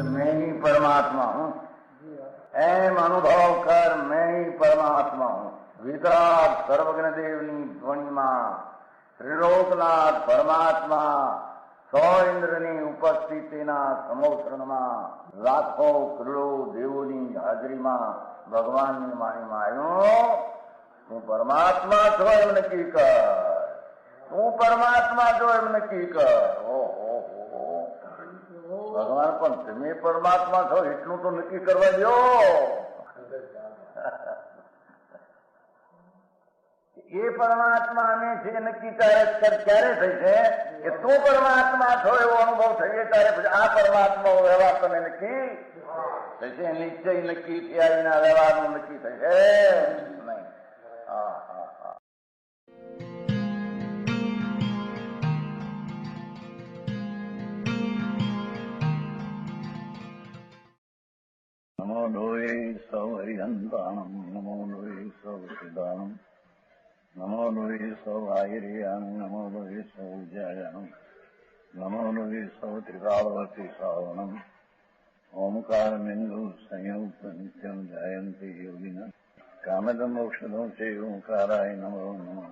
मैं ही परमात्मा हूँ, एम अनुभव कर मैं ही परमात्मा हूँ। वितराग सर्वज्ञ देवनी ध्वनिमा त्रिलोकनाथ परमात्मा સો ઇન્દ્રની ઉપસ્થિતિના સમોત્સરણમાં લાખો કરોડો દેવોની હાજરીમાં ભગવાનની વાણીમાં આવ્યો, તું પરમાત્મા છો એમ નક્કી કર, તું પરમાત્મા છો એમ નક્કી કર. ઓહો, ભગવાન પણ તમે પરમાત્મા છો એટલું તો નક્કી કરવા દો. એ પરમાત્માને છે નક્કી ક્યારે થઈ છે કે તું પરમાત્મા છો એવો અનુભવ થઈએ ત્યારે પછી આ પરમાત્મા વ્યવહાર તને નક્કી થશે. નિશ્ચય નક્કી થયા વિના વ્યવહારનું નક્કી થશે નહીં. હા હા હા. નમો લોહે સૌ હરિહંતાણમ, નમો લોહે સૌ સિદ્ધાણમ, નમો લોહે સૌ આયર્યાન, નમો લોહે સૌ જયાનમ, નમો લોહે સૌ ત્રિકાળવતી શ્રાવણમ. ઓમકાર બિંદુ સંયુક્ત નિત્યમ જાયંતી યોગિના કામદમ મોક્ષદમ છે ઓંકારાય નમો નમઃ.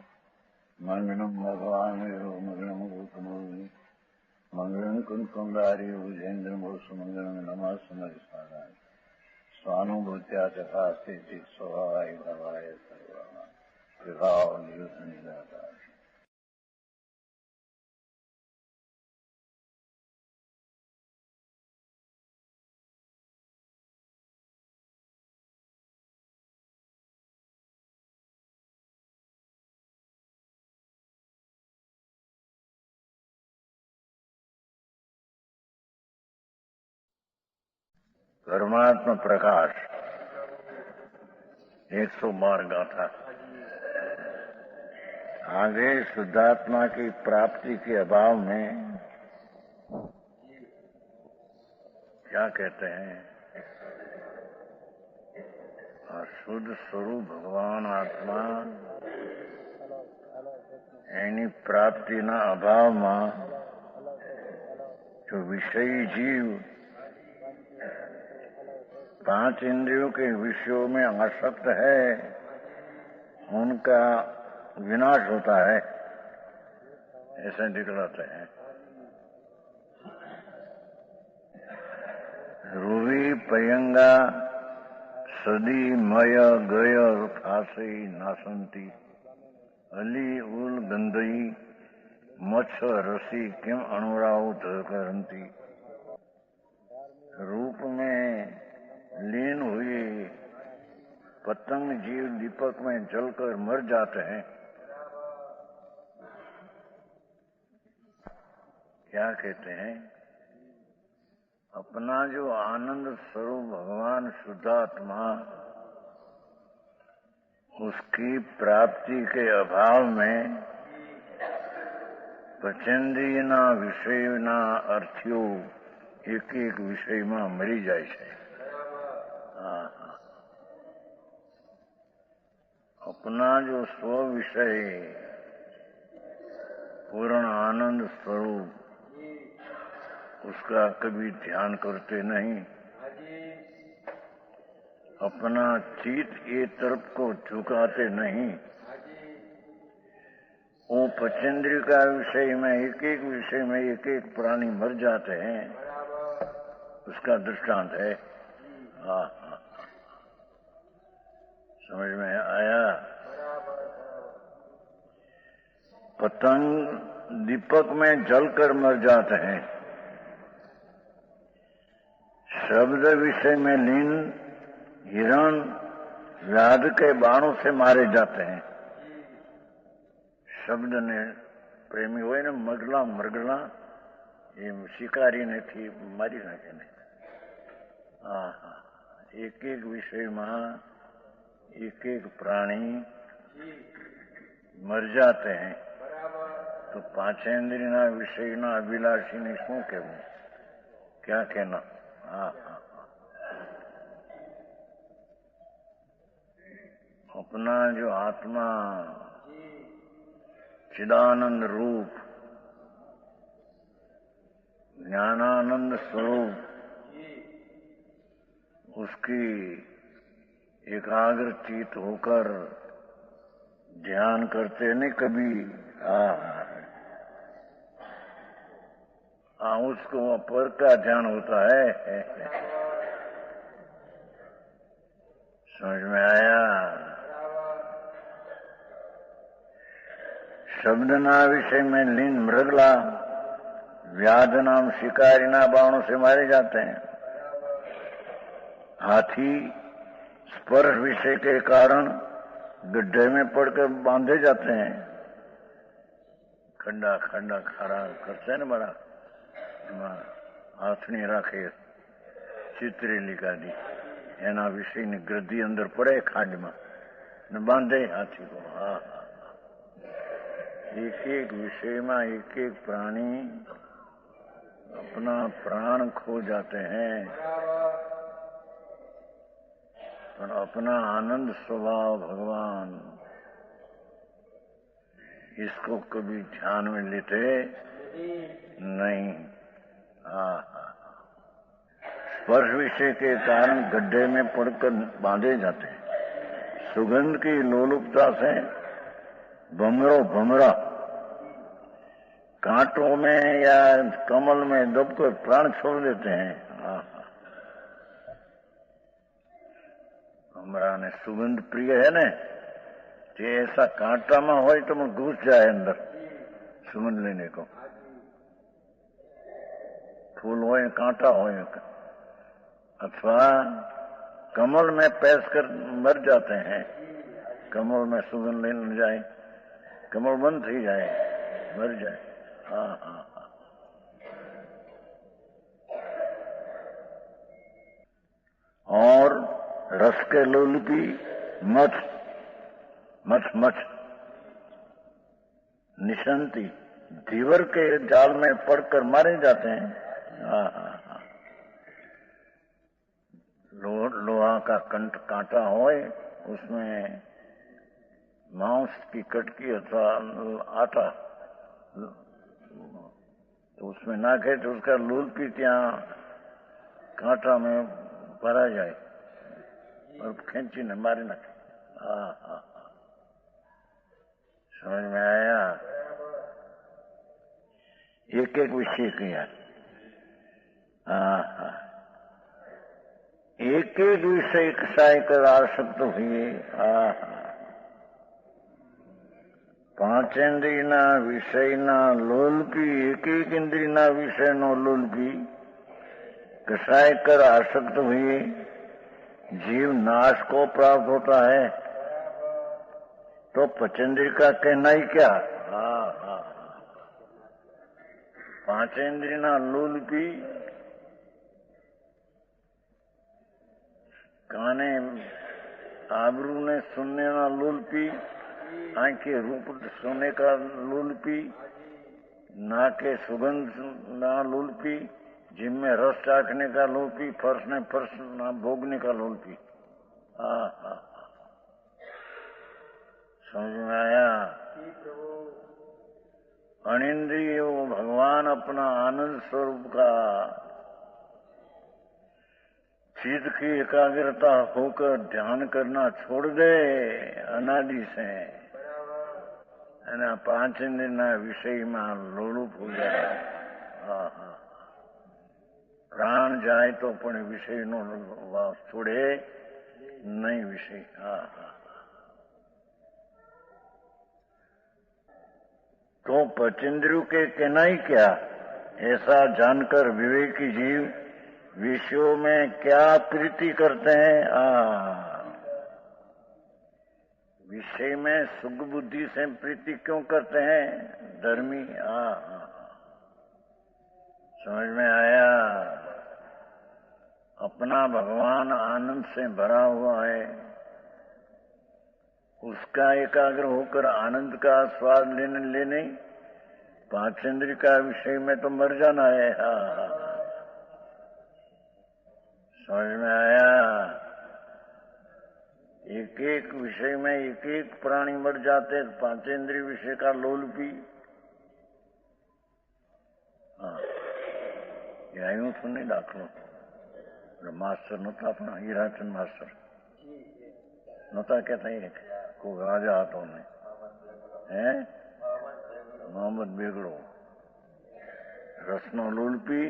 મંગલમ ભગવાન વીરો મંગલમ ગૌતમોર્મિ મંગલમ કુંકુંડારી ભુજેન્દ્ર મોક્ષ મંગલમ નમઃ સમરિસ્વાદાય સ્વાનુભૂત્યા ચકાસ્તે સ્વભાવાય ભવાય સર્વા વિભાવ નિયુત નિરાકાર. परमात्मा प्रकाश 112 गाथा. आगे शुद्धात्मा की प्राप्ति के अभाव में क्या कहते हैं, શુદ્ધ સ્વરૂપ ભગવાન આત્મા એની પ્રાપ્તિના અભાવમાં जो विषयी जीव 5 इंद्रियों के विषयों में आसक्त है उनका विनाश होता है, ऐसे दिखलाते हैं. रूवी पयंगा सदी मय गय फासी नासंती अली उल गंदई मत्स रसी किम अनुराउत करंती. रूप में लीन हुए पतंग जीव दीपक में जलकर मर जाते हैं. क्या कहते हैं, अपना जो आनंद स्वरूप भगवान शुद्धात्मा उसकी प्राप्ति के अभाव में પંચેન્દ્રિયના વિષયના અર્થીઓ એક એક વિષયમાં મરી જાય છે. अपना जो स्व विषय पूर्ण आनंद स्वरूप उसका कभी ध्यान करते नहीं. अपना चित ये तरफ को झुकाते नहीं. वो पंचेंद्रिय का विषय में एक एक विषय में एक एक प्राणी मर जाते हैं, उसका दृष्टांत है. हाँ हाँ, समझ में आया. पतंग दीपक में जलकर मर जाते हैं. शब्द विषय में लीन हिरण व्याध के बाणों से मारे जाते हैं. शब्द ने प्रेमी હોય ને મરગલા એ શિકારીને થી મારી નાખે ને. હા હા, એક એક વિષયમાં एक एक प्राणी मर जाते हैं. तो પાંચેન્દ્રિયના વિષયના અભિલાષીને શું કહેવું, क्या कहना. हाँ हाँ, अपना जो आत्मा चिदानंद रूप ज्ञानानंद स्वरूप उसकी एकाग्र चित होकर ध्यान करते नहीं कभी उसको पर का ध्यान होता है। समझ में आया? शब्दना विषय में लीन मृगला व्याध नाम शिकारी ना बाणों से मारे जाते हैं। हाथी स्पर्श विषय के कारण गड्ढे में पड़कर बांधे जाते हैं। खड्डा खड्डा खारा करते हैं ना बड़ा, हाथ नहीं रखे चित्रेली काढ़ी एना विषय ने ग्रद्दी अंदर पड़े खांड में न बांधे हाथी को। हाँ, एक एक विषय में एक एक प्राणी अपना प्राण खो जाते हैं, पर अपना आनंद स्वभाव भगवान इसको कभी ध्यान में लेते नहीं। स्पर्श विषय के कारण गड्ढे में पड़कर बांधे जाते हैं। सुगंध की लोलुपता से भमरा कांटों में या कमल में दबकर प्राण छोड़ देते हैं। भमरा ने सुगंध प्रिय है न, कि ऐसा कांटा में हो तो मैं घुस जाए अंदर सुगंध लेने को। फूल हो कांटा हो अथवा कमल में पैस कर मर जाते हैं। कमल में सुगंध लेने जाए, कमल बंद थी जाए, मर जाए। हाँ। और रस के लोलुपी मथ निशंती धीवर के जाल में पड़कर मारे जाते हैं। लोहा का कांटा हो, उसमें मांस की कटकी अथवा आटा तो उसमें नाखे तो उसका लूलपी ત્યાં कांटा में भरा जाए और खींची ने मारी नाखे। समझ में आया? एक एक विषय किया। एक एक विषय कसाय कर आसक्त हुए। પાંચેન્દ્રિયના વિષયના લોલપી એક એક ઇન્દ્રિયના વિષયનો લોલપી कसाय कर आसक्त हुए जीव नाश को प्राप्त होता है, तो पंचेंद्रिय का कहना ही क्या। પાંચેન્દ્રિયના લોલપી काने आबरू ने सुनने ना लोलपी, आंखें रूप सोने का लोलपी, नाके सुगंध ना लोलपी, जिम में रस चाखने का लोलपी, फर्श ने फर्श ना भोगने का लोलपी। समझ में आया? अनिंद्रिय भगवान अपना आनंद स्वरूप का चित्त की एकाग्रता होकर ध्यान करना छोड़ दे अनादि से, पांच इंद्रियना विषय में लोलुप हो जाए। प्राण जाए तो पण विषय नो वास छोड़े नहीं विषय। तो पंचेंद्रियों के कहना ही क्या, ऐसा जानकर विवेकी जीव विषयों में क्या प्रीति करते हैं। विषय में सुख बुद्धि से प्रीति क्यों करते हैं धर्मी। समझ में आया? अपना भगवान आनंद से भरा हुआ है, उसका एकाग्र होकर आनंद का स्वाद लेने पांचेंद्रिय का विषय में तो मर जाना है। समझ में आया? एक एक विषय विषय में एक एक प्राणी मर जाते, पांचेंद्रिय विषय का लोलपी। हाँ, यूं सुने दाखलो मास्टर नता अपना हीराचंद मास्टर नता कहता है को राजा હતો ને હે મોહમ્મદ બેગડો રસનો લોલપી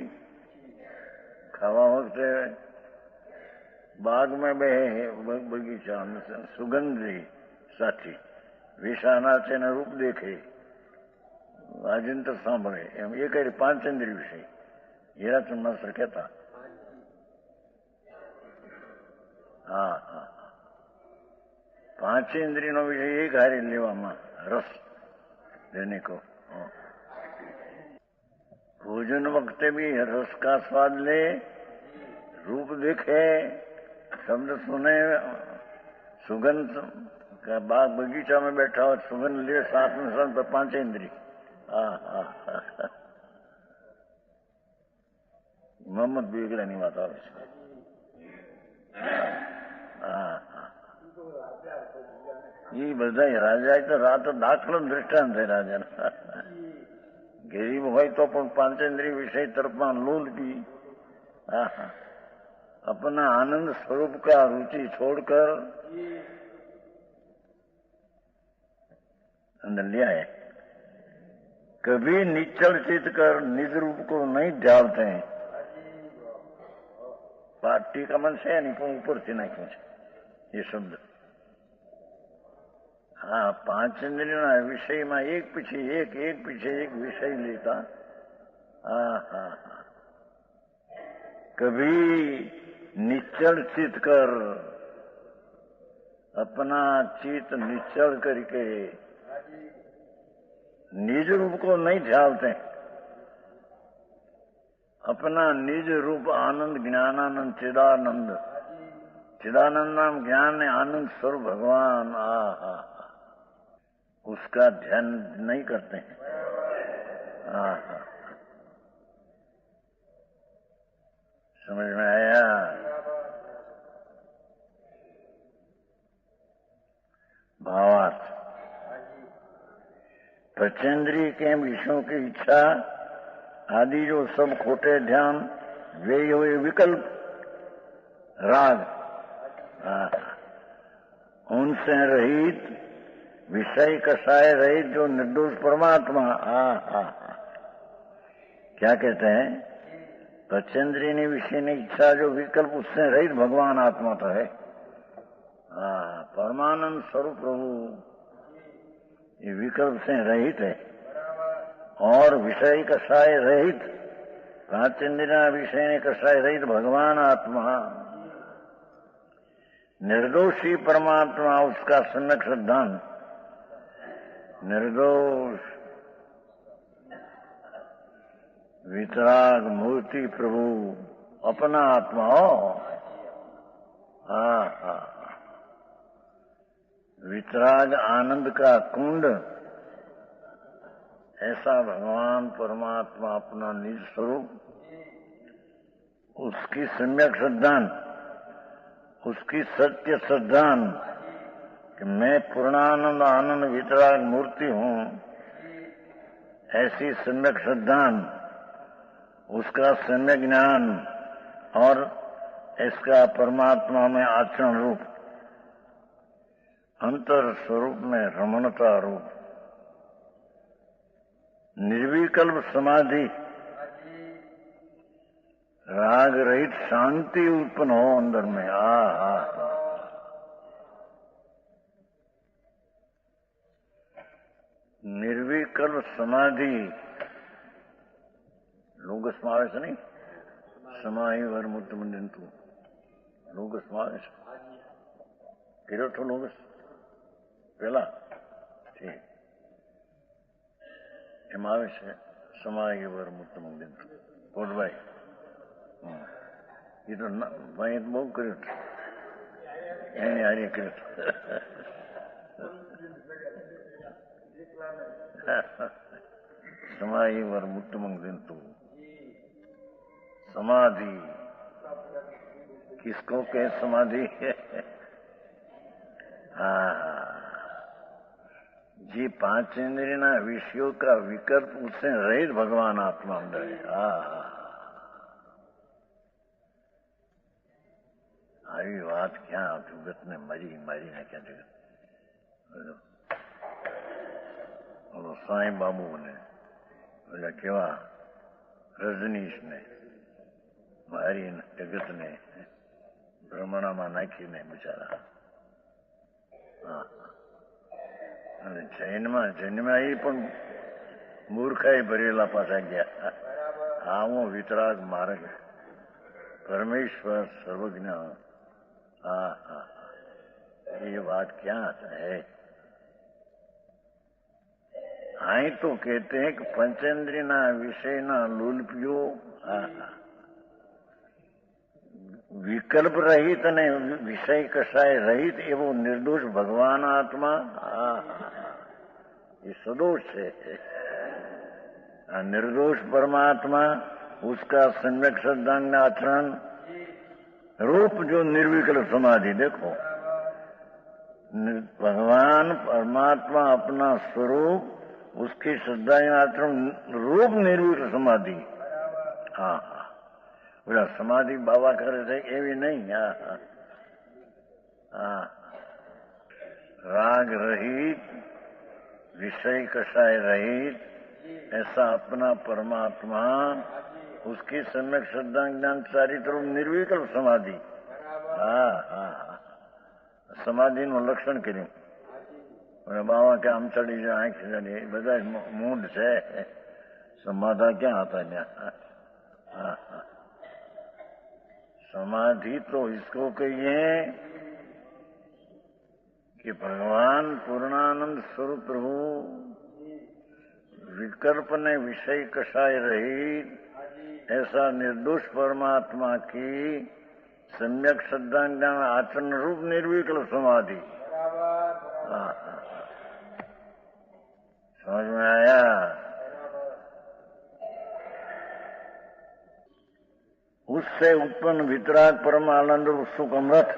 ખાવા વખતે બાગ में બગીચા સુગંધી સાથી વિષાના છે ને રૂપ દેખે વાજિંત્ર સાંભળે એમ એ કઈ પાંચેન્દ્રિય વિષય હીરાચંદ માસ્ટર કહેતા। हाँ हाँ, पांचेंद्रिय नो विषय एक हारे लेवा रस लेने को। भोजन वक्त भी रस का स्वाद ले, रूप देखे, शब्द सुने, सुगंध का बाग बगीचा में बैठा हो सुगंध ले साथ में सब पांचेंद्रिय। मोहम्मद बेगड़ा नहीं बात આવે છે। ये બધા રાજા તો રાત દાખલો દ્રષ્ટાંત છે રાજા ગરીબ હોય તો પણ પાંચેન્દ્રિય વિષય તરફમાં लोलपी। अपना आनंद स्वरूप का रुचि छोड़कर अंदर लिया है। कभी निश्चल चित कर निज रूप को नहीं ढालते हैं। पार्टी का मन से नहीं पण ऊपर से नहीं कुछ ये शब्द। हाँ, पांचेंद्रिय विषय में एक पीछे एक विषय लेता। हाँ हाँ हाँ, कभी निश्चल चित कर अपना चित निश्चल करके निज रूप को नहीं ढालते। अपना निज रूप आनंद ज्ञानानंद चिदानंद चिदानंद नाम ज्ञान आनंद स्वरूप भगवान उसका ध्यान नहीं करते हैं। समझ में आया? भावार्थ पंचेंद्रिय के विषयों की इच्छा आदि जो सब खोटे ध्यान वे हुए विकल्प राग, उनसे रहित विषय कषाय रहित जो निर्दोष परमात्मा। क्या कहते हैं? पंचेंद्रिय विषय ने इच्छा जो विकल्प उससे रहित भगवान आत्मा तो है। परमानंद स्वरूप प्रभु ये विकल्प से रहित है और विषय कषाय रहित पांचेंद्रिय विषय ने कषाय रहित भगवान आत्मा निर्दोषी परमात्मा उसका सम्यक सिद्धांत निर्दोष वितराग मूर्ति प्रभु अपना आत्मा हो। वितराग आनंद का कुंड ऐसा भगवान परमात्मा अपना निज स्वरूप उसकी सम्यक सिद्धांत उसकी सत्य सिद्धांत कि मैं पूर्णानंद आनंद वितराग मूर्ति हूं, ऐसी सम्यक सिद्धांत उसका सम्यक ज्ञान और इसका परमात्मा में आचरण रूप अंतर स्वरूप में रमणता रूप निर्विकल्प समाधि राग रहित शांति उत्पन्न हो अंदर में। निर्विकल्प समाधि लोग समावेश नहीं समाही वर मुक्त मंदिर लोग समावेश किरो ठो लोग पहला ठीक એમાં આવે છે સમાય વર મુક્ત મંદિર કોટભાઈ એ તો ભાઈ બહુ કર્યું એની હારી કર્યું समाई वर मुक्त मंदिर समाधि किसको कहे समाधि? जी पांच इंद्रियना विषयों का विकल्प उससे रहित भगवान आत्मा अंदर है। આવી વાત ક્યાં જગતને મરી મારીને ક્યાં જગત ઓલો સાંઈ બાબુ ને ઓલા કેવા રજનીશ ને મારીને જગતને ભ્રમણામાં નાખીને બિચારા અને જૈનમાં એ પણ મૂર્ખાઈ ભરેલા પાછા ગયા. આવો વિતરાગ માર્ગ પરમેશ્વર સર્વજ્ઞ. ये बात क्या है? आई तो कहते हैं कि पंचेंद्रियना विषयना लुलपियो विकल्प रहित ने विषय कषाय रहित एवं निर्दोष भगवान आत्मा ये सदोष है. निर्दोष परमात्मा उसका सम्यक श्रद्धांग आचरण रूप जो निर्विकल्प समाधि. देखो भगवान परमात्मा अपना स्वरूप उसकी श्रद्धा आचरण रूप निर्विकल्प समाधि. बोला समाधि बाबा करे थे एवी नहीं. राग रहित विषय कषाय रहित ऐसा अपना परमात्मा उसकी सम्यक श्रद्धा ज्ञान चारित्र निर्विकल्प समाधि. समाधि નું લક્ષણ કર્યું. બાવા કે આમ ચડી જાય આંખ ચડી બધા મૂડ છે. સમાધા ક્યાં હતા ત્યાં? समाधि तो इसको कहिए कि भगवान पूर्णानंद स्वरूप प्रभु विकल्प ने विषय कषाय रहित ऐसा निर्दोष परमात्मा की सम्यक श्रद्धा ज्ञान आचरण रूप निर्विकल्प समाधि. समझ में आया? उससे उत्पन्न वितराग परम आनंद सुख अमृत.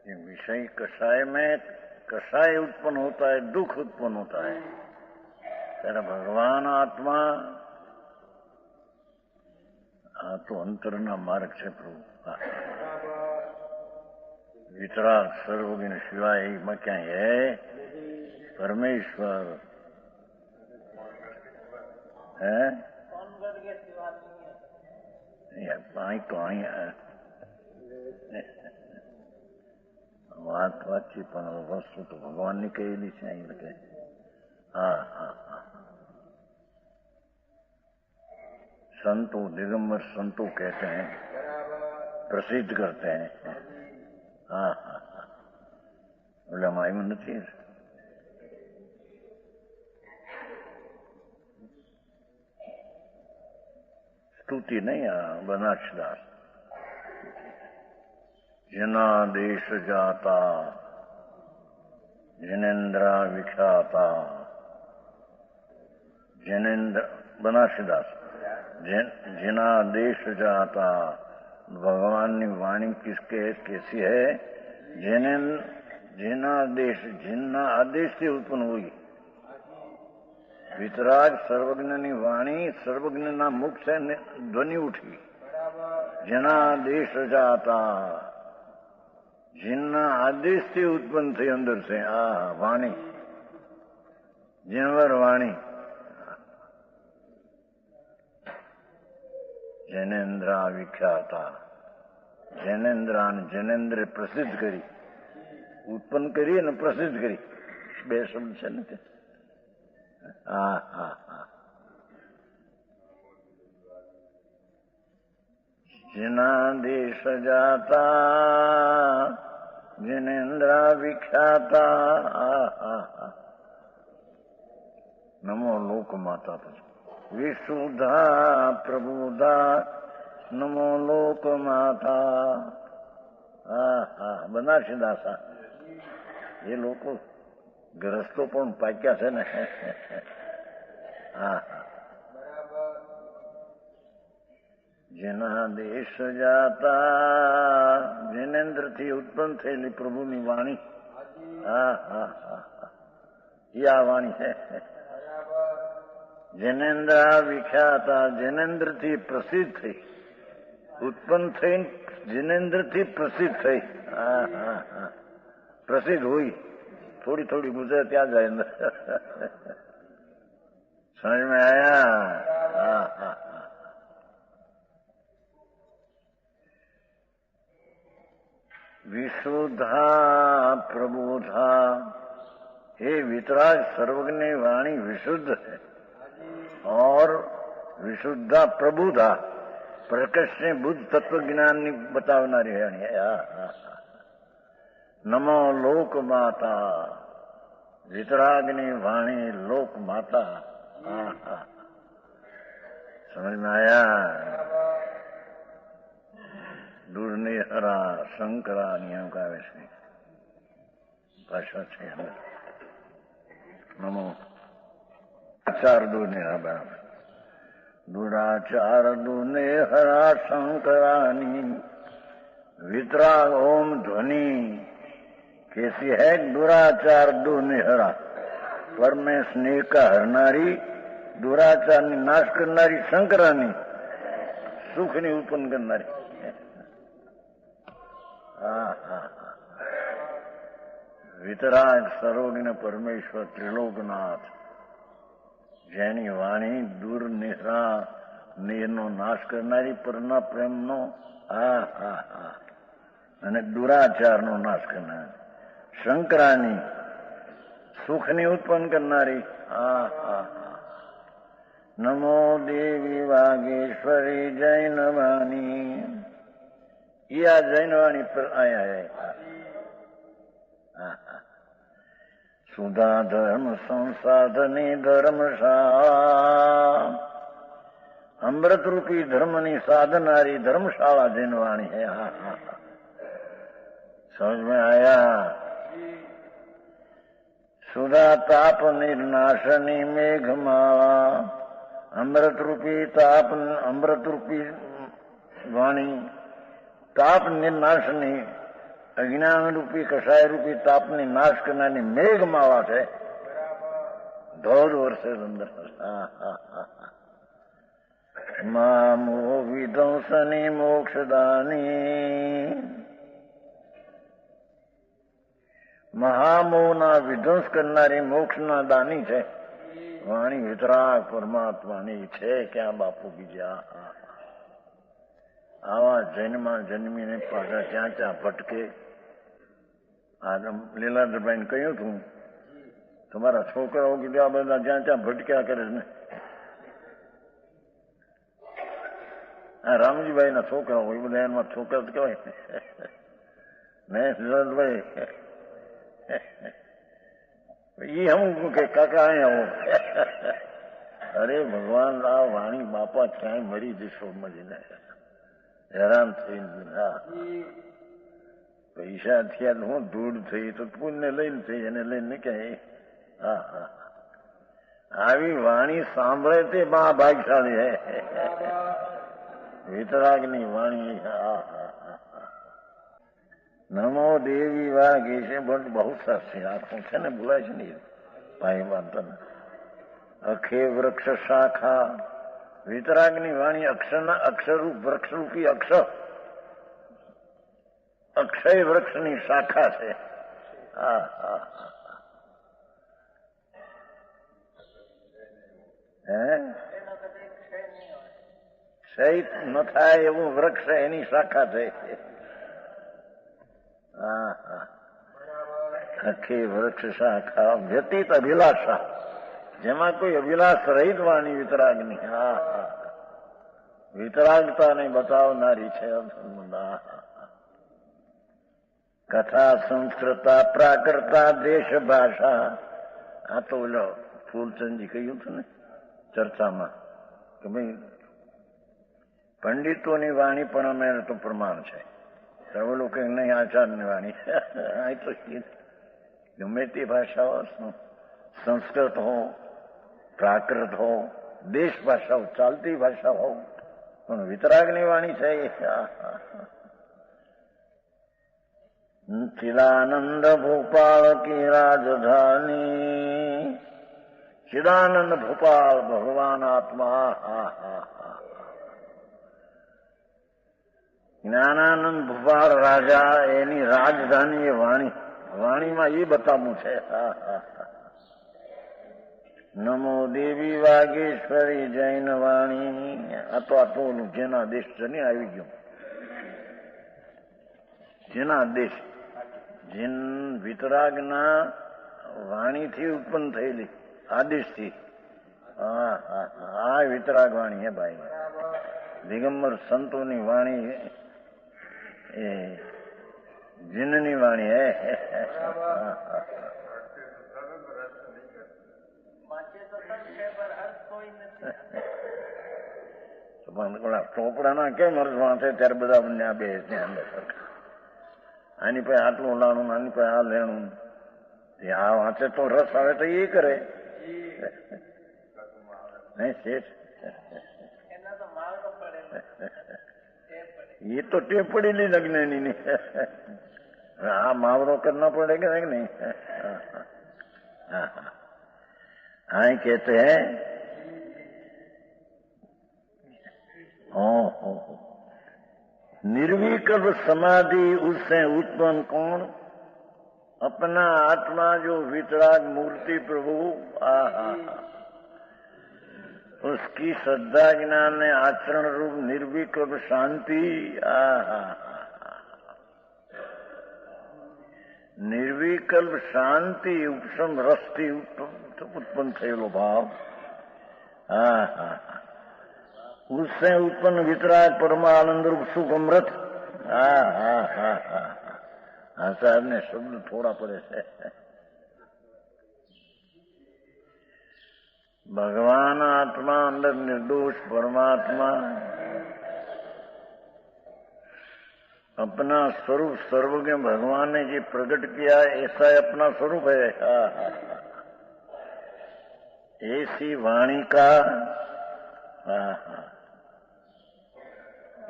ये विषय कषाय में कषाय उत्पन्न होता है, दुख उत्पन्न होता है. तेरा भगवान आत्मा तो अंतरना मार्ग से प्रभु. वितराग सर्वज्ञ शिवाय में क्या है? परमेश्वर है. आई तो आई વાત વાતચીત પણ વસ્તુ તો ભગવાનની કહેલી છે અહીં બધે. संतो दिगंबर संतो कहते हैं, प्रसिद्ध करते हैं. बोला मायू नहीं स्तुति नहीं. बनारसदास जना देश जाता जनेन्द्रा विख्याता. जनेन्द्र बनारसदास जिना देश जाता. भगवान की वाणी किसके कैसी है? जिना देश जिन्ना आदेश से उत्पन्न हुई. वितराग सर्वज्ञ की वाणी सर्वज्ञ ना मुख से ध्वनि उठी. जिना देश जाता जिन्ना आदेश से उत्पन्न थे अंदर से. वाणी जिनवर वाणी जनेन्द्रा विख्याता. जनेन्द्रा ने जनेन्द्र प्रसिद्ध करी. उत्पन्न करी ने प्रसिद्ध करी. બે શબ્દ છે ને. जिना देश जाता जनेन्द्रा विख्याता. नमो लोक माता विशुद्धा प्रबुद्धा नमो लोक माता. બનારસીદાસા એ લોકો ગ્રસ્તો પણ પાક્યા છે ને. જેના દેશ જાતા જિનેન્દ્રથી ઉત્પન્ન થયેલી પ્રભુની વાણી. હા હા હા હા, એ આ વાણી છે. જિનેન્દ્ર વિખ્યાતા, જિનેન્દ્રથી પ્રસિદ્ધ થઈ, ઉત્પન્ન થઈ, જિનેન્દ્રથી પ્રસિદ્ધ થઈ. હા હા હા, પ્રસિદ્ધ હોય થોડી થોડી ગુજરે ત્યાં જાય અંદર. સમજ में आया? હા હા. विशुद्धा प्रबोधा, हे वितराग सर्वज्ञ वाणी विशुद्ध है और विशुद्धा प्रबुधा प्रकाश ने बुद्ध तत्व ज्ञान ની બતાવનારી વાણી. નમો લોક માતા, વિતરાગની વાણી લોક માતા. સમજ में आया? દૂરની હરા શંકરા નિયમ કાવે છે ભાષા છે. નમો ચાર દૂરને હરા, દુરાચાર દૂને હરા શંકરાની વિતરાગ ઓમ ધ્વનિ कैसी है दुराचार दूने हरा, पर में स्नेह का हरनारी, दुराचाરની નાશ કરનારી શંકરાની સુખની ઉત્પન્ન કરનારી. વિતરાગ સર્વજ્ઞ પરમેશ્વર ત્રિલોકનાથ, જેની વાણી દૂર નિહરા નિરનો નાશ કરનારી, પરના પ્રેમનો અને દુરાચારનો નાશ કરનારી, શંકરાની સુખની ઉત્પન્ન કરનારી. નમો દેવી વાગેશ્વરી જૈન વાણી. એ આ જૈન વાણી પર આયા. સુધા ધર્મ સંસાધની ધર્મશાળા, અમૃત રૂપી ધર્મની સાધનારી ધર્મશાળા જૈન વાણી હે. સમજ में आया? સુધા તાપ નિર્નાશની મેઘમાળા, અમૃત રૂપી તાપ, અમૃત રૂપી વાણી તાપ નિર્નાશની, અજ્ઞાન રૂપી કષાય રૂપી તાપની નાશ કરનારની મેઘમાળા છે. ધોધ વર્ષે અંદર. મામો વિધંસની મોક્ષદાની, મહામોહના વિધ્વંસ કરનારી મોક્ષના દાની છે. વાણી વિતરાગ પરમાત્માની છે. ક્યાં બાપુ બીજા? આવા જન્મમાં જન્મીને પાછા ક્યાં ક્યાં ભટકે. આ લીલાધરભાઈને કહ્યું હતું, તમારા છોકરાઓ કીધું આ બધા જ્યાં ત્યાં ભટક્યા કરે ને. આ રામજીભાઈ ના છોકરા હોય બધા એમાં છોકરા જ કહેવાય ને. લીલાધરભાઈ ઈ હું કે કાકા અહીંયા અરે ભગવાન, આ વાણી બાપા ક્યાંય મરી જશો મળીને હેરાન થઈને. પૈસા થયા હું ધૂળ થઈ તો પુણ્ય લઈને થઈ, એને લઈને ક્યાંય. આવી વાણી સાંભળે તે બા ભાગશાળી હે. વિતરાગની વાણી. નમો દેવી વાગે છે. બહુ સરસ છે. આખું છે ને બોલાય છે ને ભાઈ વાંધો. અખે વૃક્ષ શાખા, વિતરાગની વાણી અક્ષરના અક્ષરરૂપ વૃક્ષરૂપી અક્ષર, અક્ષય વૃક્ષની શાખા છે. ક્ષય ન થાય એવું વૃક્ષ એની શાખા છે. અખી વૃક્ષ શાખા વ્યતીત અભિલાષા, જેમાં કોઈ અભિલાષ રહિત વાણી વિતરાગની. વિતરાગતાને બતાવનારી છે. કથા સંસ્કૃતા પ્રાકૃતા દેશ ભાષા. આ તો ઓલો ફૂલચંદજી કહ્યું હતું ને ચર્ચામાં કે ભાઈ પંડિતોની વાણી પણ અમે તો પ્રમાણ છે. ઓલો કે નહીં આચાર્યની વાણી. તો ગમે તે ભાષા હો, સંસ્કૃત હો, પ્રાકૃત હો, દેશ ભાષા હો, ચાલતી ભાષા હો, પણ વિતરાગની વાણી છે એ ચિદાનંદ ભોપાલ કી રાજધાની, ચિદાનંદ ભોપાલ ભગવાન આત્મા, જ્ઞાનાનંદ ભોપાલ રાજા એની રાજધાની એ વાણી, વાણીમાં એ બતાવવું છે. નમો દેવી વાગેશ્વરી જૈન વાણી. આ તો આટલું જેના દેશ છે ને આવી ગયું, જેના દેશ, જેન વિતરાગના વાણીથી ઉત્પન્ન થયેલી આદેશથી. આ વિતરાગ વાણી હે ભાઈ, દિગંબર સંતોની વાણી એ જીનની વાણી હે. ચોપડાના કેમ અર્થ વાંચે ત્યારે બધા બંને આ બે ત્યાં અંદર સરખા. આની પાસે આટલું લાણું, આની પાસે આ લેણું. આ વાંચે તો રસ આવે તો એ કરે નહીં શેઠ. એ તો ટેપ પડેલી લગ્નની. આ માવરો કરના પડે કે નહીં. हाँ कहते हैं निर्विकल्प समाधि उससे उत्पन्न कौन? अपना आत्मा जो वितराग मूर्ति प्रभु, उसकी श्रद्धा ज्ञान ने आचरण रूप निर्विकल्प शांति, निर्विकल्प शांति उपशम रसથી उत्पन्न થયેલો ભાવ, उससे उत्पन्न वितराग परमानंद रूप सुख अमृत. हाँ साहब ने शब्द थोड़ा पड़े છે. भगवान आत्मा अंदर निर्दोष परमात्मा अपना स्वरूप सर्वज्ञ भगवान ने जो प्रकट किया ऐसा अपना स्वरूप है. ऐसी वाणी का,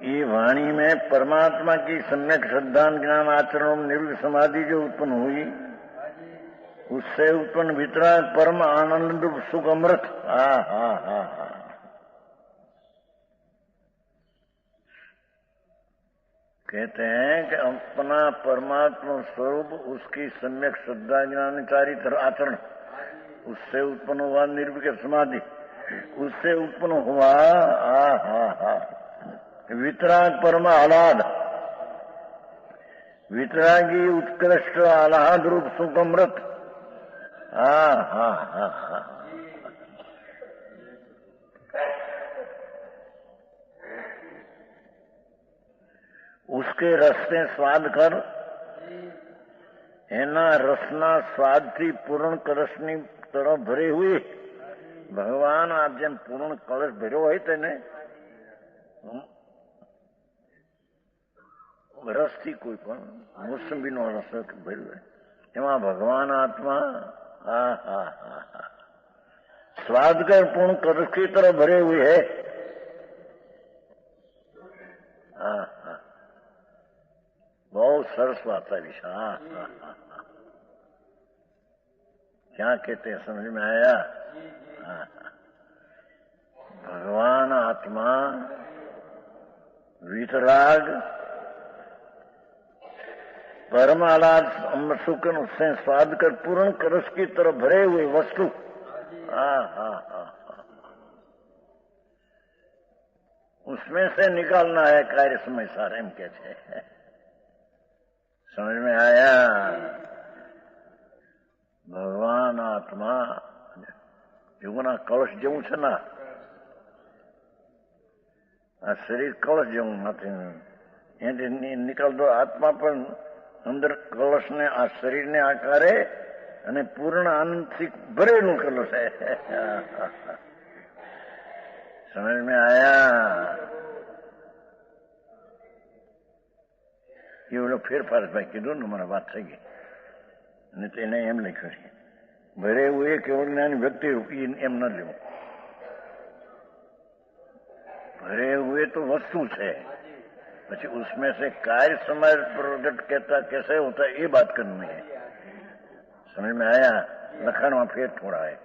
ये वाणी में परमात्मा की सम्यक श्रद्धा ज्ञान आचरण निर्विकल्प समाधि जो उत्पन्न हुई, उससे उत्पन्न वितराग परम आनंद सुख अमृत. कहते हैं कि अपना परमात्मा स्वरूप उसकी सम्यक श्रद्धा ज्ञानचारी आचरण, उससे उत्पन्न हुआ निर्विकल्प समाधि, उससे उत्पन्न हुआ वितराग परम आह्लाद, वितरागी उत्कृष्ट आह्लाद रूप सुख अमृत. उसके रस ने स्वाद कर, એના રસના સ્વાદથી પૂર્ણ કળશની તરફ ભરી હુઈ. ભગવાન આ જેમ પૂર્ણ કળશ ભર્યો હોય તેને રસથી કોઈ પણ મોસંબીનો રસ ભર્યો હોય એમાં ભગવાન આત્મા स्वाद कर पूर्ण कलश की तरह भरे हुए है. बहुत सरस बात है विशा. क्या कहते हैं समझ में आया? भगवान आत्मा वितराग परम आह्लाद अमृत सुखन उससे स्वाद कर पूर्ण करस की तरफ भरे हुए वस्तु. उसमें से निकालना है कार्य समय सारे हम कहते हैं. समझ में आया? भगवान आत्मा युगना कलश जेवू छे ना, आ शरीर कलश जेवू नथी. एनाथी निकलतो आत्मा पण अंदर कलश ने आ शरीर ने आकारे અને પૂર્ણ આનંદથી ભરેલું કલશ है. समझ में आया? ये लोग फेरफार भाई कीधું ને મને વાત થઈ ગઈ અને તેને એમ લખ્યું છે ભરે हुए केवल ज्ञान व्यक्ति रूपी एम न लेવું. भरे हुए હવે तो वस्तु है, પછી उसमें से कार्य समाज प्रकट कहता कैसे होता है, ये बात करनी है। समझ में आया? लखन में फेर थोड़ा है,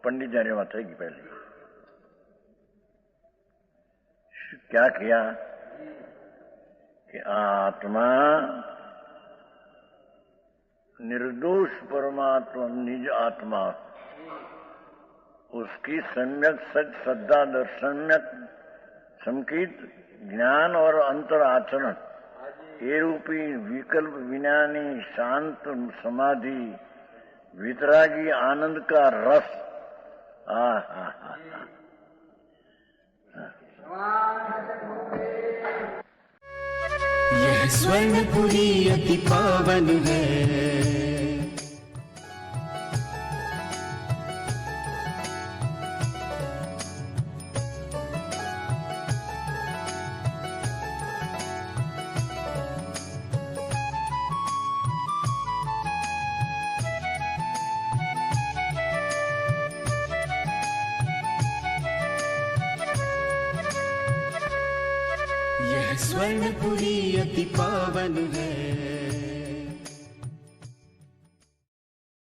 पंडित जाने वहां थे पहले क्या किया कि आत्मा निर्दोष परमात्मा निज आत्मा, उसकी सम्यक सच श्रद्धा दर्शन्यक संकीत ज्ञान और अंतर आचरण ये रूपी विकल्प विज्ञानी शांत समाधि वितरागी आनंद का रस यह स्वर्णपुरी अति पावन है। यह स्वर्णपुरी अति पावन है।